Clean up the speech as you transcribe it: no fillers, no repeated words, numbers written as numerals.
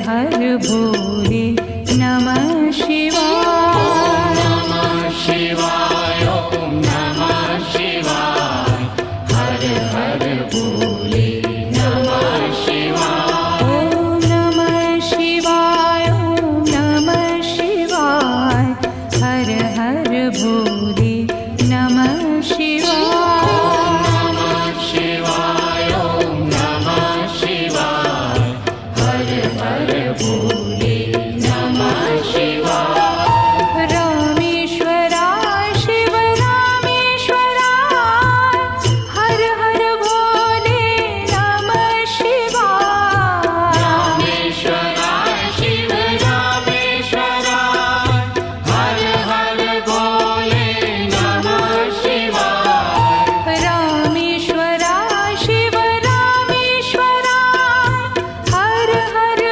हर भोले नमः शिवाय। नमः शिवाय, ओम नमः शिवाय, हर हर भोले नमः शिवाय। ओम नमः शिवाय, ओम नमः शिवाय, हर हर भोले नमः शिवाय। नमः शिवाय, ओम नमः शिवाय, हर हर भोले